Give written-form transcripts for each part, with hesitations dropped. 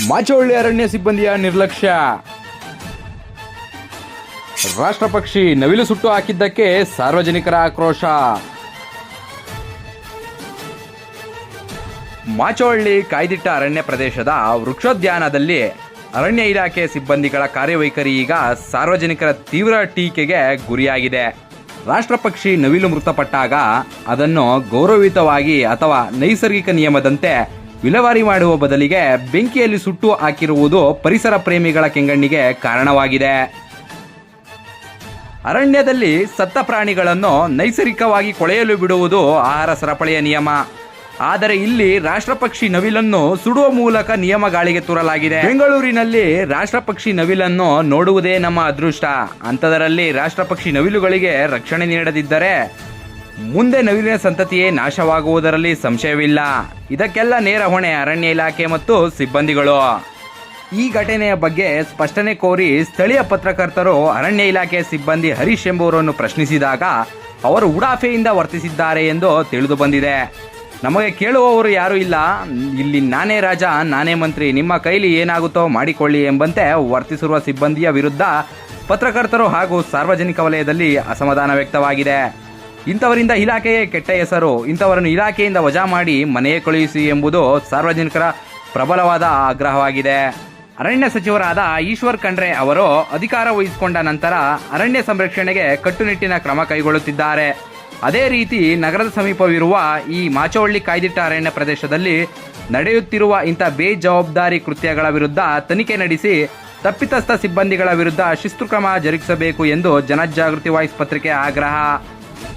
ಮಾಚೋಳ್ಳಿ ಅರಣ್ಯ ಸಿಬ್ಬಂದಿಯ ನಿರ್ಲಕ್ಷ್ಯ. ರಾಷ್ಟ್ರ ಪಕ್ಷಿ ನವಿಲು ಸುಟ್ಟು ಹಾಕಿದ್ದಕ್ಕೆ ಸಾರ್ವಜನಿಕರ ಆಕ್ರೋಶ. ಮಾಚೋಳ್ಳಿ ಕಾಯ್ದಿಟ್ಟ ಅರಣ್ಯ ಪ್ರದೇಶದ ವೃಕ್ಷೋದ್ಯಾನದಲ್ಲಿ ಅರಣ್ಯ ಇಲಾಖೆ ಸಿಬ್ಬಂದಿಗಳ ಕಾರ್ಯವೈಖರಿ ಈಗ ಸಾರ್ವಜನಿಕರ ತೀವ್ರ ಟೀಕೆಗೆ ಗುರಿಯಾಗಿದೆ. ರಾಷ್ಟ್ರ ಪಕ್ಷಿ ನವಿಲು ಮೃತಪಟ್ಟಾಗ ಅದನ್ನು ಗೌರವಯುತವಾಗಿ ಅಥವಾ ನೈಸರ್ಗಿಕ ನಿಯಮದಂತೆ ವಿಲೇವಾರಿ ಮಾಡುವ ಬದಲಿಗೆ ಬೆಂಕಿಯಲ್ಲಿ ಸುಟ್ಟು ಹಾಕಿರುವುದು ಪರಿಸರ ಪ್ರೇಮಿಗಳ ಕೆಂಗಣ್ಣಿಗೆ ಕಾರಣವಾಗಿದೆ. ಅರಣ್ಯದಲ್ಲಿ ಸತ್ತ ಪ್ರಾಣಿಗಳನ್ನು ನೈಸರ್ಗಿಕವಾಗಿ ಕೊಳೆಯಲು ಬಿಡುವುದು ಆಹಾರ ಸರಪಳಿಯ ನಿಯಮ. ಆದರೆ ಇಲ್ಲಿ ರಾಷ್ಟ್ರ ಪಕ್ಷಿ ನವಿಲನ್ನು ಸುಡುವ ಮೂಲಕ ನಿಯಮ ಗಾಳಿಗೆ ತೂರಲಾಗಿದೆ. ಬೆಂಗಳೂರಿನಲ್ಲಿ ರಾಷ್ಟ್ರ ಪಕ್ಷಿ ನವಿಲನ್ನು ನೋಡುವುದೇ ನಮ್ಮ ಅದೃಷ್ಟ. ಅಂಥದರಲ್ಲಿ ರಾಷ್ಟ್ರ ಪಕ್ಷಿ ನವಿಲುಗಳಿಗೆ ರಕ್ಷಣೆ ನೀಡದಿದ್ದರೆ ಮುಂದೆ ನವಿಲಿನ ಸಂತತಿಯೇ ನಾಶವಾಗುವುದರಲ್ಲಿ ಸಂಶಯವಿಲ್ಲ. ಇದಕ್ಕೆಲ್ಲ ನೇರ ಹೊಣೆ ಅರಣ್ಯ ಇಲಾಖೆ ಮತ್ತು ಸಿಬ್ಬಂದಿಗಳು. ಈ ಘಟನೆಯ ಬಗ್ಗೆ ಸ್ಪಷ್ಟನೆ ಕೋರಿ ಸ್ಥಳೀಯ ಪತ್ರಕರ್ತರು ಅರಣ್ಯ ಇಲಾಖೆ ಸಿಬ್ಬಂದಿ ಹರೀಶ್ ಎಂಬುವರನ್ನು ಪ್ರಶ್ನಿಸಿದಾಗ ಅವರು ಉಡಾಫೆಯಿಂದ ವರ್ತಿಸಿದ್ದಾರೆ ಎಂದು ತಿಳಿದು ಬಂದಿದೆ. ನಮಗೆ ಕೇಳುವವರು ಯಾರೂ ಇಲ್ಲ, ಇಲ್ಲಿ ನಾನೇ ರಾಜ ನಾನೇ ಮಂತ್ರಿ, ನಿಮ್ಮ ಕೈಲಿ ಏನಾಗುತ್ತೋ ಮಾಡಿಕೊಳ್ಳಿ ಎಂಬಂತೆ ವರ್ತಿಸಿರುವ ಸಿಬ್ಬಂದಿಯ ವಿರುದ್ಧ ಪತ್ರಕರ್ತರು ಹಾಗೂ ಸಾರ್ವಜನಿಕ ವಲಯದಲ್ಲಿ ಅಸಮಾಧಾನ ವ್ಯಕ್ತವಾಗಿದೆ. ಇಂಥವರಿಂದ ಇಲಾಖೆಯೇ ಕೆಟ್ಟ ಹೆಸರು, ಇಂಥವರನ್ನು ಇಲಾಖೆಯಿಂದ ವಜಾ ಮಾಡಿ ಮನೆಯೇ ಕಳುಹಿಸಿ ಎಂಬುದು ಸಾರ್ವಜನಿಕರ ಪ್ರಬಲವಾದ ಆಗ್ರಹವಾಗಿದೆ. ಅರಣ್ಯ ಸಚಿವರಾದ ಈಶ್ವರ್ ಖಂಡ್ರೆ ಅವರು ಅಧಿಕಾರ ವಹಿಸಿಕೊಂಡ ನಂತರ ಅರಣ್ಯ ಸಂರಕ್ಷಣೆಗೆ ಕಟ್ಟುನಿಟ್ಟಿನ ಕ್ರಮ ಕೈಗೊಳ್ಳುತ್ತಿದ್ದಾರೆ. ಅದೇ ರೀತಿ ನಗರದ ಸಮೀಪವಿರುವ ಈ ಮಾಚೋಳ್ಳಿ ಕಾಯ್ದಿಟ್ಟ ಅರಣ್ಯ ಪ್ರದೇಶದಲ್ಲಿ ನಡೆಯುತ್ತಿರುವ ಇಂಥ ಬೇಜವಾಬ್ದಾರಿ ಕೃತ್ಯಗಳ ವಿರುದ್ಧ ತನಿಖೆ ನಡೆಸಿ ತಪ್ಪಿತಸ್ಥ ಸಿಬ್ಬಂದಿಗಳ ವಿರುದ್ಧ ಶಿಸ್ತು ಕ್ರಮ ಜರುಗಿಸಬೇಕು ಎಂದು ಜನಜಾಗೃತಿ ವಾಯ್ಸ್ ಪತ್ರಿಕೆ ಆಗ್ರಹ.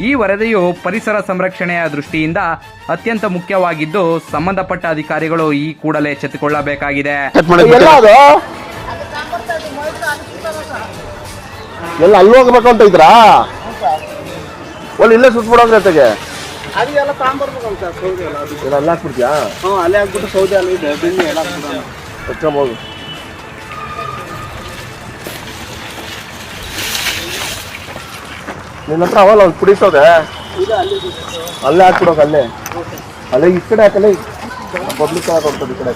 ಈ ವರದಿಯು ಪರಿಸರ ಸಂರಕ್ಷಣೆಯ ದೃಷ್ಟಿಯಿಂದ ಅತ್ಯಂತ ಮುಖ್ಯವಾಗಿದ್ದು ಸಂಬಂಧಪಟ್ಟ ಅಧಿಕಾರಿಗಳು ಈ ಕೂಡಲೇ ಎಚ್ಚೆತ್ತುಕೊಳ್ಳಬೇಕಾಗಿದೆ. ಎಲ್ಲ ಅಲ್ಲಿ ಹೋಗ್ಬೇಕು ಅಂತ ಇದ್ರಾ? ಇಲ್ಲೇ ಸುಟ್ಬಿಡೋದ್ರ ಜೊತೆಗೆ ಅದೆಲ್ಲ ತಗೊಂಡ್ಬರ್ಬೇಕಂತ ಸೌದೆ ಎಲ್ಲ ಅಲ್ಲಿ ಹಾಕ್ಬಿಡ್ತೀಯಾ? ಅಲ್ಲೇ ಹಾಕ್ಬಿಟ್ಟು ಸೌದೆ ಅಲ್ಲಿ ಇದೆ ಬೆಣ್ಣೆ ಎಲ್ಲ ಹಾಕ್ಬಿಡೋಣ. ಎತ್ಕೊಂಬೋದು. ನಿನ್ನ ಹತ್ರ ಅವಲ್ಲ ಒಂದು ಪುಡಿ ಸೌದೆ ಅಲ್ಲೇ ಹಾಕ್ಬಿಡೋಕೆ. ಅಲ್ಲೇ ಈ ಕಡೆ ಹಾಕಲ್ಲ, ಪಬ್ಲಿಕ್ ಹಾಕೋಗ್ತದೆ ಈ ಕಡೆ.